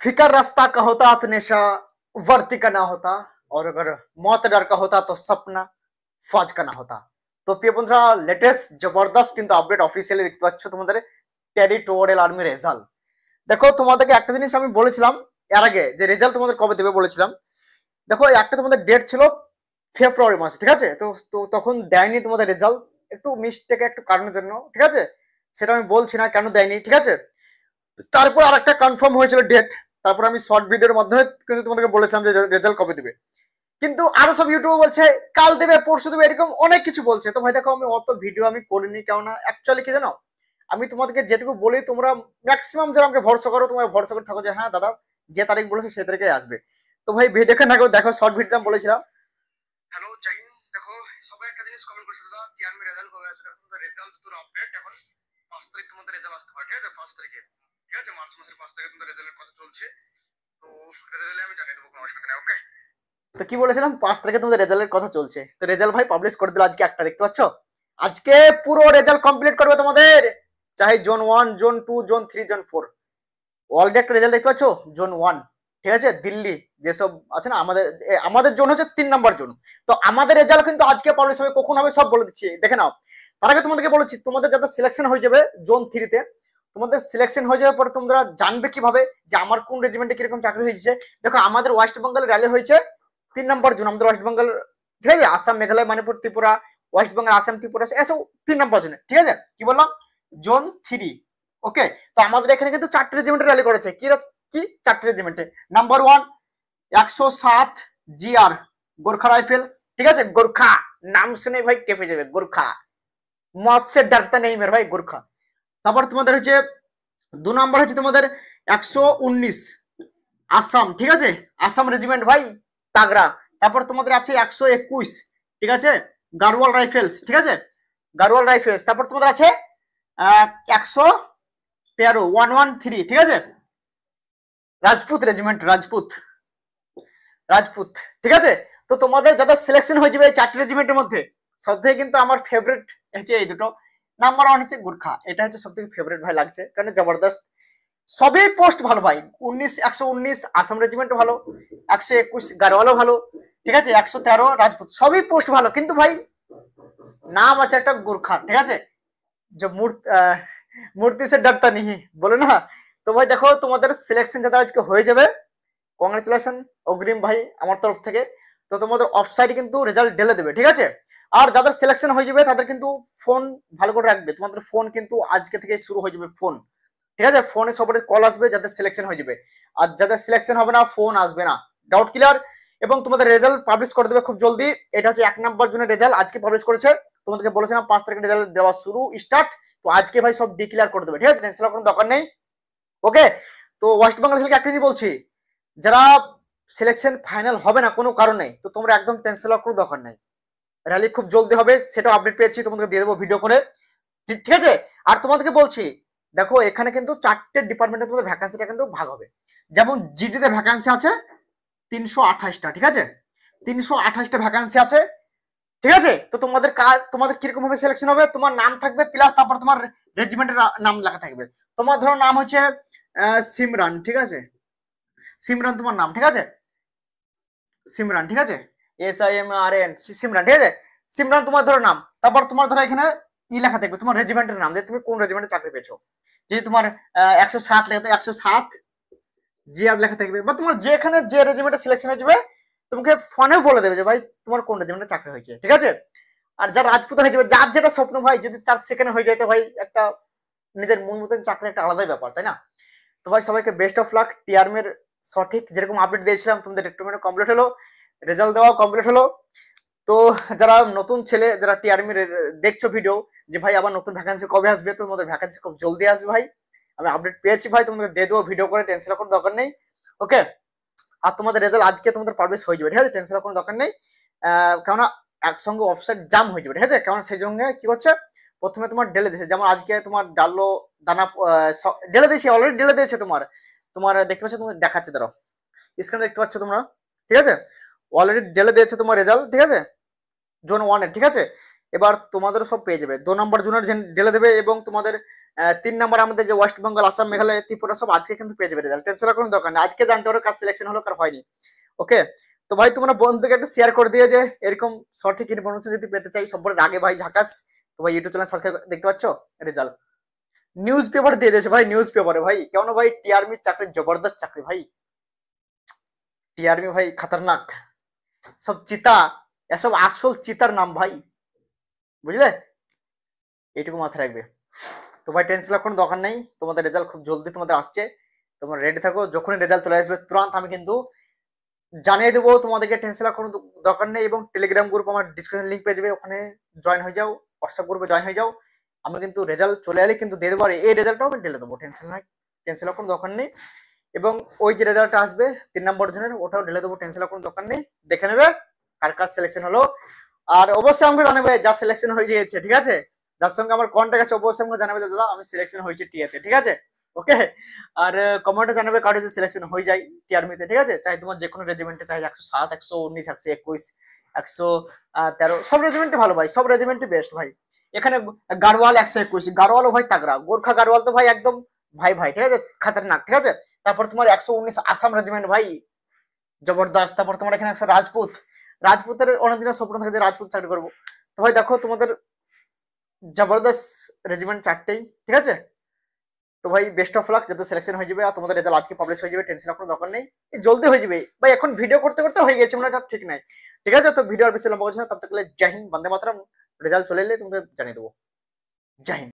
फिकर रास्ता का होता तो नेशा वर्ती का ना होता, और अगर मौत डर का होता तो सपना ফজ का না হতা। তো প্রিয় বন্ধুরা, লেটেস্ট জবরদস্ত কিন্তু আপডেট অফিসিয়ালি দেখতে পাচ্ছ তোমাদের টেরিটোরিয়াল আর্মি রেজাল্ট। দেখো তোমাদেরকে একটা জিনিস আমি বলেছিলাম এর আগে যে রেজাল্ট তোমাদের কবে দেবে বলেছিলাম। দেখো একটা তোমাদের ডেট ছিল ফেব্রুয়ারি মাসে, ঠিক আছে? তো তো তখন দেয়নি তোমাদের রেজাল্ট, একটু মিস্টেকে একটু কারণের জন্য, ঠিক আছে? সেটা আমি বলছি না কেন দেয়নি, ঠিক আছে? তারপর আর একটা কনফার্ম হয়েছিল ডেট, তারপর আমি শর্ট ভিডিওর মাধ্যমে কিন্তু তোমাদেরকে বলেছিলাম যে রেজাল্ট কবে দিবে। কিন্তু আরো সব ইউটিউবে বলছে কাল দেবে, পরশু দেবে, এরকম অনেক কিছু বলছে। তো ভাই দেখো আমি অত ভিডিও আমি করিনি, কেননা অ্যাকচুয়ালি কি জানো, আমি তোমাদেরকে যেটুকু বলি তোমরা ম্যাক্সিমাম যারা আমাকে ভরসা করো, তোমরা ভরসা করে থাকো যে হ্যাঁ দাদা যে তারিখ বলেছে সেই তারিখে আসবে। তো ভাই ভিডিওকে না দেখো, শর্ট ভিডিও আমি বলেছিলাম। হ্যালো জাইন, দেখো সবাই একটা জিনিস কমেন্ট করেছে, দাদা কি আমি রেজাল্ট কবে আসবে? এখন রেজাল্ট তোর আপডেট এখন 5 তারিখ তোমাদের রেজাল্ট আসতে পারে, ঠিক আছে? 5 তারিখে, ঠিক আছে? মার্চ মাসের 5 তারিখে তোমাদের রেজাল্টের কথা চলছে। তো রেজাল্টে আমি জানিয়ে দেবো, কোনো অসুবিধা নেই, ওকে? তো কি বলেছিলাম 5 তারিখে তোমাদের রেজাল্টের কথা চলছে, তো রেজাল্ট ভাই পাবলিশ করে দিল আজকে একটা, দেখতে পাচ্ছ? আজকে পুরো রেজাল্ট কমপ্লিট করবে তোমাদের, চাहे zone 1 zone 2 zone 3 zone 4 already একটা রেজাল্ট দেখতে পাচ্ছ। জোন 1, ঠিক আছে? দিল্লি যেসব আছে না, আমাদের জোন হচ্ছে 3 নম্বর জোন। তো আমাদের রেজাল্ট কিন্তু আজকে পাবলিশ হবে, কখন হবে সব বলে দিচ্ছি, দেখে নাও। তার আগে তোমাদেরকে বলেছি তোমাদের যাদের সিলেকশন হয়ে যাবে জোন 3 তে, তোমাদের সিলেকশন হয়ে যাওয়ার পরে তোমরা জানবে কিভাবে যে আমার কোন রেজিমেন্টে কিরকম চাকরি হয়েছে। দেখো আমাদের ওয়েস্ট বেঙ্গল র্যালি হয়েছে 3 নম্বর জোন, আমাদের ওয়েস্ট বেঙ্গল, ঠিক আছে? আসাম মেঘালয় মণিপুর ত্রিপুরা, ওয়েস্ট বেঙ্গল আসাম ত্রিপুরা, এসব 3 নম্বর জোনে, ঠিক আছে? কি বললাম? জোন 3, ওকে? তো আমাদের এখানে কিন্তু 4টে রেজিমেন্টে র্যালি করেছে। কি 4টে রেজিমেন্টে? নাম্বার 1 107 জিআর গোর্খা রাইফেলস, ঠিক আছে? গোর্খা নাম শুনে ভাই কেঁপে যাবে, গোর্খা মত সে ডরতা নেই মেরে ভাই, গোর্খা। তারপর তোমাদের হচ্ছে 2 নম্বর হচ্ছে তোমাদের 119 আসাম, ঠিক আছে? আসাম রেজিমেন্ট ভাই তাগড়া। তারপর তোমাদের আছে 121, ঠিক আছে? গাড়ওয়াল রাইফেলস, ঠিক আছে? গাড়ওয়াল রাইফেলস। তারপর তোমাদের আছে 113 113, ঠিক আছে? রাজপুত রেজিমেন্ট, রাজপুত, ঠিক আছে? তো তোমাদের যাদের সিলেকশন হয়ে যাবে এই 4টে রেজিমেন্টের মধ্যে, সবথেকে কিন্তু আমার ফেভারিট হচ্ছে এই দুটো। নাম্বার 1 হচ্ছে গোর্খা, এটা হচ্ছে সবথেকে ফেভারিট ভাই লাগছে, কারণ জবরদস্ত সবই পোস্ট ভালো ভাই। 119 আসাম রেজিমেন্ট ভালো, 121 গাড়ওয়ালও ভালো, ঠিক আছে? 113 রাজপুত, সবই পোস্ট ভালো, কিন্তু ভাই নাম আছে একটা গোর্খা, ঠিক আছে? যে মূর্তি সে ডরতা নেই বলে না। তো ভাই দেখো তোমাদের সিলেকশন যাদের আজকে হয়ে যাবে, কংগ্রেচুলেশন অগ্রিম ভাই আমার তরফ থেকে। তো তোমাদের অফসাইডে কিন্তু রেজাল্ট ঢেলে দেবে, ঠিক আছে? আর যাদের সিলেকশন হয়ে যাবে তাদের কিন্তু ফোন ভালো করে রাখবে, তোমাদের ফোন কিন্তু আজকে থেকে শুরু হয়ে যাবে ফোন, ঠিক আছে? ফোনে সবার কল আসবে যাদের সিলেকশন হয়ে যাবে, আর যাদের সিলেকশন হবে না ফোন আসবে না। Doubt clear? এবং তোমাদের রেজাল্ট পাবলিশ করে দেবে খুব জলদি। এটা হচ্ছে 1 নম্বর জনের রেজাল্ট আজকে পাবলিশ করেছে। তোমাদেরকে বলেছিলাম 5 তারিখে রেজাল্ট দেওয়া শুরু স্টার্ট, তো আজকে ভাই সব ডিক্লেয়ার করে দেবে, ঠিক আছে? টেনশন করার কোনো দরকার নেই, ওকে? তো ওয়েস্ট বেঙ্গল থেকে একটা জিনিস বলছি, যারা সিলেকশন ফাইনাল হবে না কোনো কারণে, তো তোমরা একদম টেনশন করার কোনো দরকার নেই, র্যালি খুব জলদি হবে, সেটা আপডেট পেয়েছি, তোমাদেরকে দিয়ে দেবো ভিডিও করে, ঠিক আছে? আর তোমাদেরকে বলছি দেখো এখানে কিন্তু 4টে ডিপার্টমেন্টের মধ্যে ভ্যাকান্সিটা কিন্তু ভাগ হবে। যেমন জিডিতে ভ্যাকান্সি আছে 328টা, ঠিক আছে? 328টা ভ্যাকান্সি আছে, ঠিক আছে? তো তোমাদের কিরকম ভাবে সিলেকশন হবে, তোমার নাম থাকবে প্লাস তারপর তোমার রেজিমেন্টের নাম লেখা থাকবে। তোমার ধরো নাম হচ্ছে সিমরান, ঠিক আছে? সিমরান তোমার নাম, ঠিক আছে? সিমরান, ঠিক আছে? SIMRAN, সিমরান, ঠিক আছে? সিমরান তোমার ধরো নাম, তারপর তোমার ধরো এখানে লেখা থাকবে তোমার রেজিমেন্টের নাম, যে তুমি কোন রেজিমেন্টে চাকরি পেয়েছো। যে তোমার 107 লেখা থাকবে, 107 জিআর লেখা থাকবে, বা তোমার যেখানে যে রেজিমেন্টে সিলেকশন হয়ে যাবে তোমাকে ফোনেও বলে দেবে যে ভাই তোমার কোন রেজিমেন্টে চাকরি হয়েছে, ঠিক আছে? আর যার রাজপুত হয়ে যাবে, যার যেটা স্বপ্ন ভাই, যদি তার সেখানে হয়ে যায় তো ভাই একটা নিজের মন মতন চাকরি একটা আলাদাই ব্যাপার, তাই না? তো ভাই সবাইকে বেস্ট অফ লাক। টিআরএমের সঠিক যেরকম আপডেট দিয়েছিলাম তোমাদের রিক্রুটমেন্ট কমপ্লিট হলো, রেজাল্ট দেওয়া কমপ্লিট হলো। তো যারা নতুন ছেলে যারা টিআরএমের দেখছো ভিডিও, যে ভাই আবার নতুন ভ্যাকান্সি কবে আসবে, তো তোমাদের ভ্যাকান্সি খুব জলদি আসবে ভাই, আমি আপডেট পেয়েছি ভাই, তোমাদের দিয়ে দেবো ভিডিও করে, টেনশন করার দরকার নেই, ওকে? আর তোমাদের রেজাল্ট আজকে তোমাদের পাবলিশ হয়ে যাবে, ঠিক আছে? টেনশন করার কোনো দরকার নেই, কেননা একসঙ্গে অফসাইড জাম হয়ে যাবে, ঠিক আছে? কারণ সেই জন্য কি করছে, প্রথমে তোমার ডেলে দিয়েছে, যেমন আজকে তোমার ডালো দানা ডেলে দিয়েছে, অলরেডি ডেলে দিয়েছে তোমার তোমার দেখতে পাচ্ছ, তোমার দেখাচ্ছে, দাঁড়াও স্ক্রিনে দেখতে পাচ্ছ তোমরা, ঠিক আছে? অলরেডি ডেলে দিয়েছে তোমার রেজাল্ট, ঠিক আছে? জোন 1 এর, ঠিক আছে? এবার তোমাদেরও সব পেয়ে যাবে, 2 নম্বর জোনের ডেলে দেবে, এবং তোমাদের 3 নম্বর আমাদের যে ওয়েস্ট বেঙ্গল, আসাম, মেঘালয়, ত্রিপুরা সব আজকে কিন্তু পেয়ে যাবে রেজাল্ট, টেনশন করার কোনো দরকার নেই। আজকে জানতে পারো কার সিলেকশন হলো কার হয়নি। ওকে, তো ভাই তোমরা বন্ধুকে একটু শেয়ার করে দিও যে এরকম সঠিক ইনফরমেশন যদি পেতে চাই সবার আগে ভাই ঝাকাস, তো ভাই ইউটিউব চ্যানেল সাবস্ক্রাইব, দেখতে পাচ্ছ রেজাল্ট নিউজ পেপার দিয়ে দিয়েছে ভাই, নিউজ পেপারে ভাই, কেন ভাই টিআরমি চাকরি জবরদস্ত চাকরি ভাই, টিআরমি ভাই খতরনাক, সব চিতা, এসব আসল চিতার নাম ভাই, বুঝলে, এইটুকু মাথায় রাখবে। তো ভাই টেনশন কোনো দরকার নেই, তোমাদের রেজাল্ট খুব জলদি তোমাদের আসছে, তোমরা রেডি থাকো, যখনই রেজাল্ট চলে আসবে তুরন্ত আমি কিন্তু জানিয়ে দেবো তোমাদেরকে, টেনশন কোনো দরকার নেই। এবং টেলিগ্রাম গ্রুপ আমার ডিসক্রিপশন লিঙ্ক পেয়ে যাবে, ওখানে জয়েন হয়ে যাও, হোয়াটসঅ্যাপ গ্রুপে জয়েন হয়ে যাও, আমি কিন্তু রেজাল্ট চলে এলে কিন্তু দিয়ে দেবো, আর এই রেজাল্টটাও আমি ঢেলে দেবো, টেনশন কোনো দরকার নেই। এবং ওই যে রেজাল্টটা আসবে 3 নম্বর জনের, ওটাও ঢেলে দেবো, টেনশন কোনো দরকার নেই, দেখে নেবে কার কার সিলেকশন হলো। আর অবশ্যই আমাকে জানাবে যা সিলেকশন হয়ে গিয়েছে, ঠিক আছে, যার সঙ্গে আমার কন্ট্যাক্ট আছে অবশ্যই আমাকে জানাবে দাদা আমি সিলেকশন হয়েছে টিএতে, ঠিক আছে, ওকে। আর কমেন্টে জানাবে কারো যদি সিলেকশন হয়ে যায় টিআরমিতে, ঠিক আছে, চাই তোমার যে কোনো রেজিমেন্টে, চাই 107, 119, 121, 113, সব রেজিমেন্টে ভালো ভাই, সব রেজিমেন্টে বেস্ট ভাই। এখানে গাড়োয়াল 121, গাড়োয়ালও ভাই তাগড়া, গোর্খা গাড়োয়াল তো ভাই একদম ভাই ভাই, ঠিক আছে, খাতারনাক, ঠিক আছে। তারপর তোমার 119 আসাম রেজিমেন্ট ভাই জবরদস্ত। তারপর তোমার এখানে 100 রাজপুত, রাজপুতের অনেকদিনের স্বপ্ন থাকে যে রাজপুত চাকরি করবো, তো ভাই দেখো তোমাদের জবরদস্ত রেজিমেন্ট চারটেই, ঠিক আছে। তো ভাই বেস্ট অফ লাক, যাতে সিলেকশন হয়ে যাবে, আর তোমাদের রেজাল্ট আজকে পাবলিশ হয়ে যাবে, টেনশন কোনো দরকার নেই, জলদি হয়ে যাবে ভাই, এখন ভিডিও করতে করতে হয়ে গেছে মানে এটা ঠিক নাই, ঠিক আছে। তো ভিডিও আর বেশি লম্বা করছি না, তব তক জয় হিন্দ, বন্দে মাতরম, রেজাল্ট চলে এলে তোমাদের জানিয়ে দেবো, জয় হিন্দ।